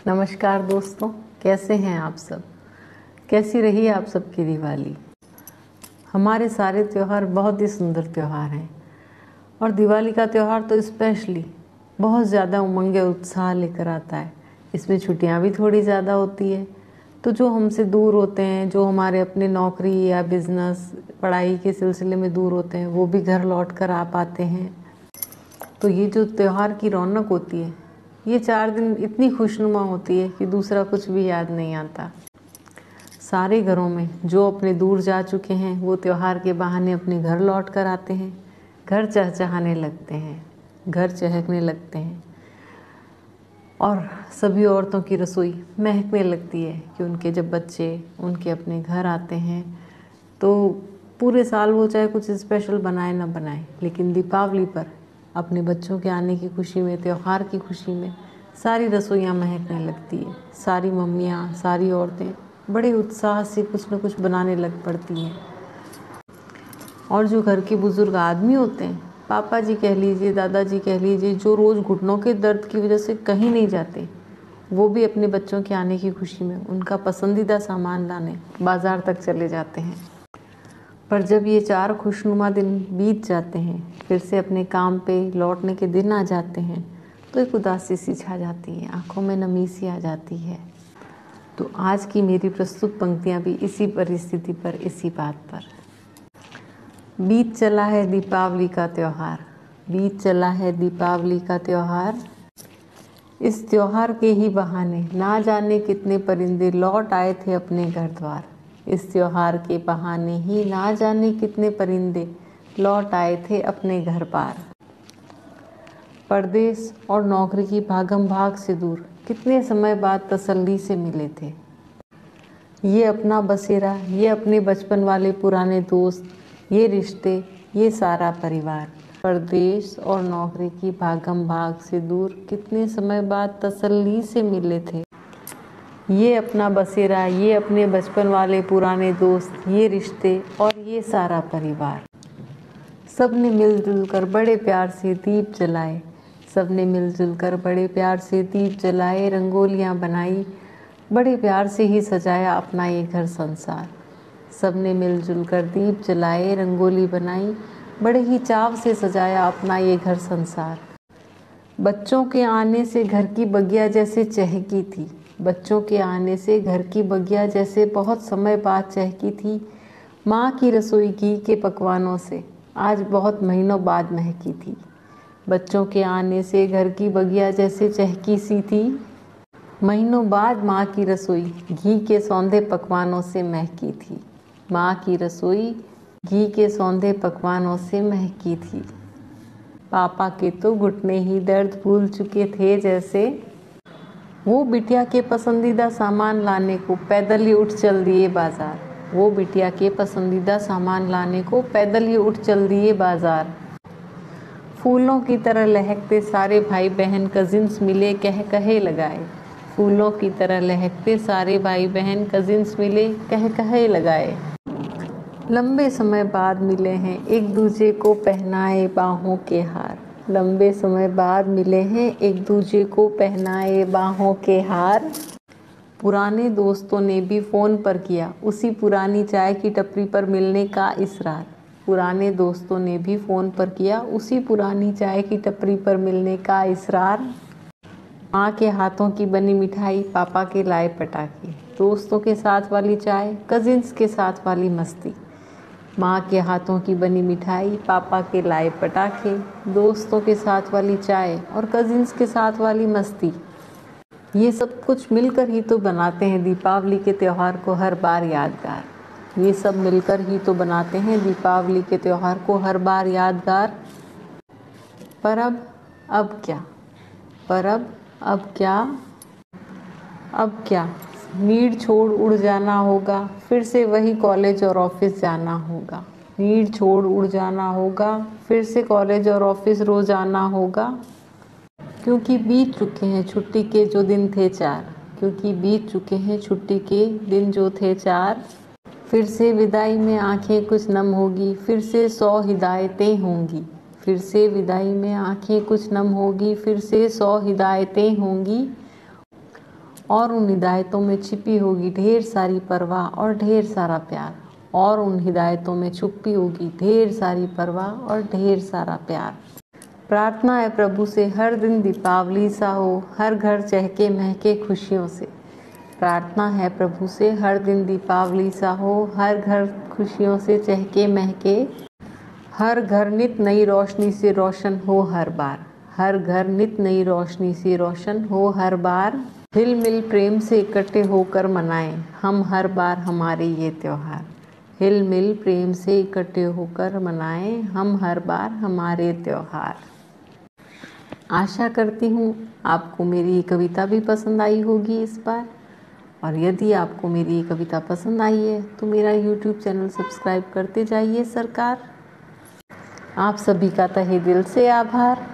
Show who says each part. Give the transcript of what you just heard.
Speaker 1: नमस्कार दोस्तों, कैसे हैं आप सब। कैसी रही आप सबकी दिवाली। हमारे सारे त्यौहार बहुत ही सुंदर त्यौहार हैं और दिवाली का त्यौहार तो स्पेशली बहुत ज़्यादा उमंग और उत्साह लेकर आता है। इसमें छुट्टियां भी थोड़ी ज़्यादा होती है, तो जो हमसे दूर होते हैं, जो हमारे अपने नौकरी या बिजनेस पढ़ाई के सिलसिले में दूर होते हैं, वो भी घर लौट कर आ पाते हैं। तो ये जो त्यौहार की रौनक होती है, ये 4 दिन इतनी खुशनुमा होती है कि दूसरा कुछ भी याद नहीं आता। सारे घरों में जो अपने दूर जा चुके हैं वो त्यौहार के बहाने अपने घर लौट कर आते हैं। घर चहचहाने लगते हैं, घर चहकने लगते हैं और सभी औरतों की रसोई महकने लगती है कि उनके जब बच्चे उनके अपने घर आते हैं तो पूरे साल वो चाहे कुछ स्पेशल बनाए ना बनाए, लेकिन दीपावली पर अपने बच्चों के आने की खुशी में, त्यौहार की खुशी में सारी रसोइयाँ महकने लगती है। सारी मम्मियाँ, सारी औरतें बड़े उत्साह से कुछ न कुछ बनाने लग पड़ती हैं। और जो घर के बुज़ुर्ग आदमी होते हैं, पापा जी कह लीजिए, दादाजी कह लीजिए, जो रोज़ घुटनों के दर्द की वजह से कहीं नहीं जाते, वो भी अपने बच्चों के आने की खुशी में उनका पसंदीदा सामान लाने बाज़ार तक चले जाते हैं। पर जब ये 4 खुशनुमा दिन बीत जाते हैं, फिर से अपने काम पे लौटने के दिन आ जाते हैं, तो एक उदासी सी छा जाती है, आंखों में नमी सी आ जाती है। तो आज की मेरी प्रस्तुत पंक्तियाँ भी इसी परिस्थिति पर, इसी बात पर। बीत चला है दीपावली का त्यौहार, बीत चला है दीपावली का त्यौहार। इस त्यौहार के ही बहाने ना जाने कितने परिंदे लौट आए थे अपने घर द्वार। इस त्यौहार के बहाने ही ना जाने कितने परिंदे लौट आए थे अपने घर पार। परदेश और नौकरी की भागम भाग से दूर कितने समय बाद तसल्ली से मिले थे। ये अपना बसेरा, ये अपने बचपन वाले पुराने दोस्त, ये रिश्ते, ये सारा परिवार। परदेश और नौकरी की भागम भाग से दूर कितने समय बाद तसल्ली से मिले थे। ये अपना बसेरा, ये अपने बचपन वाले पुराने दोस्त, ये रिश्ते और ये सारा परिवार। सब ने मिलजुल कर बड़े प्यार से दीप जलाए, सब ने मिलजुल कर बड़े प्यार से दीप जलाए, रंगोलियाँ बनाई, बड़े प्यार से ही सजाया अपना ये घर संसार। सब ने मिलजुल कर दीप जलाए, रंगोली बनाई, बड़े ही चाव से सजाया अपना ये घर संसार। बच्चों के आने से घर की बगिया जैसे चहकी थी, बच्चों के आने से घर की बगिया जैसे बहुत समय बाद चहकी थी। माँ की रसोई घी के पकवानों से आज बहुत महीनों बाद महकी थी। बच्चों के आने से घर की बगिया जैसे चहकी सी थी, महीनों बाद माँ की रसोई घी के सौंधे पकवानों से महकी थी। माँ की रसोई घी के सौंधे पकवानों से महकी थी। पापा के तो घुटने ही दर्द भूल चुके थे जैसे, वो बिटिया के पसंदीदा सामान लाने को पैदल ही उठ चल दिए बाजार। वो बिटिया के पसंदीदा सामान लाने को पैदल ही उठ चल दिए बाजार। फूलों की तरह लहकते सारे भाई बहन कजिन्स मिले, कह कहे लगाए। फूलों की तरह लहकते सारे भाई बहन कजिन्स मिले, कह कहे लगाए। लंबे समय बाद मिले हैं, एक दूजे को पहनाए बाहों के हार। लंबे समय बाद मिले हैं, एक दूजे को पहनाए बाहों के हार। पुराने दोस्तों ने भी फ़ोन पर किया उसी पुरानी चाय की टपरी पर मिलने का इसरार। पुराने दोस्तों ने भी फ़ोन पर किया उसी पुरानी चाय की टपरी पर मिलने का इसरार। माँ के हाथों की बनी मिठाई, पापा के लाए पटाखे, दोस्तों के साथ वाली चाय, कजिन्स के साथ वाली मस्ती। माँ के हाथों की बनी मिठाई, पापा के लाए पटाखे, दोस्तों के साथ वाली चाय और कजिन्स के साथ वाली मस्ती। ये सब कुछ मिलकर ही तो बनाते हैं दीपावली के त्यौहार को हर बार यादगार। ये सब मिलकर ही तो बनाते हैं दीपावली के त्यौहार को हर बार यादगार। पर अब क्या, पर अब क्या, अब क्या नीड़ छोड़ उड़ जाना होगा, फिर से वही कॉलेज और ऑफिस जाना होगा। नीड़ छोड़ उड़ जाना होगा, फिर से कॉलेज और ऑफिस रोज आना होगा। क्योंकि बीत चुके हैं छुट्टी के जो दिन थे 4, क्योंकि बीत चुके हैं छुट्टी के दिन जो थे 4। फिर से विदाई में आंखें कुछ नम होगी, फिर से 100 हिदायतें होंगी। फिर से विदाई में आंखें कुछ नम होगी, फिर से 100 हिदायतें होंगी। और उन हिदायतों में छिपी होगी ढेर सारी परवाह और ढेर सारा प्यार। और उन हिदायतों में छुपी होगी ढेर सारी परवाह और ढेर सारा प्यार। प्रार्थना है प्रभु से हर दिन दीपावली सा हो, हर घर चहके महके खुशियों से। प्रार्थना है प्रभु से हर दिन दीपावली सा हो, हर घर खुशियों से चहके महके, हर घर नित नई रोशनी से रोशन हो हर बार। हर घर नित नई रोशनी से रोशन हो हर बार। हिल मिल प्रेम से इकट्ठे होकर मनाएं हम हर बार हमारे ये त्योहार। हिल मिल प्रेम से इकट्ठे होकर मनाएं हम हर बार हमारे त्योहार। आशा करती हूँ आपको मेरी ये कविता भी पसंद आई होगी इस बार। और यदि आपको मेरी ये कविता पसंद आई है तो मेरा YouTube चैनल सब्सक्राइब करते जाइए सरकार। आप सभी का तहे दिल से आभार।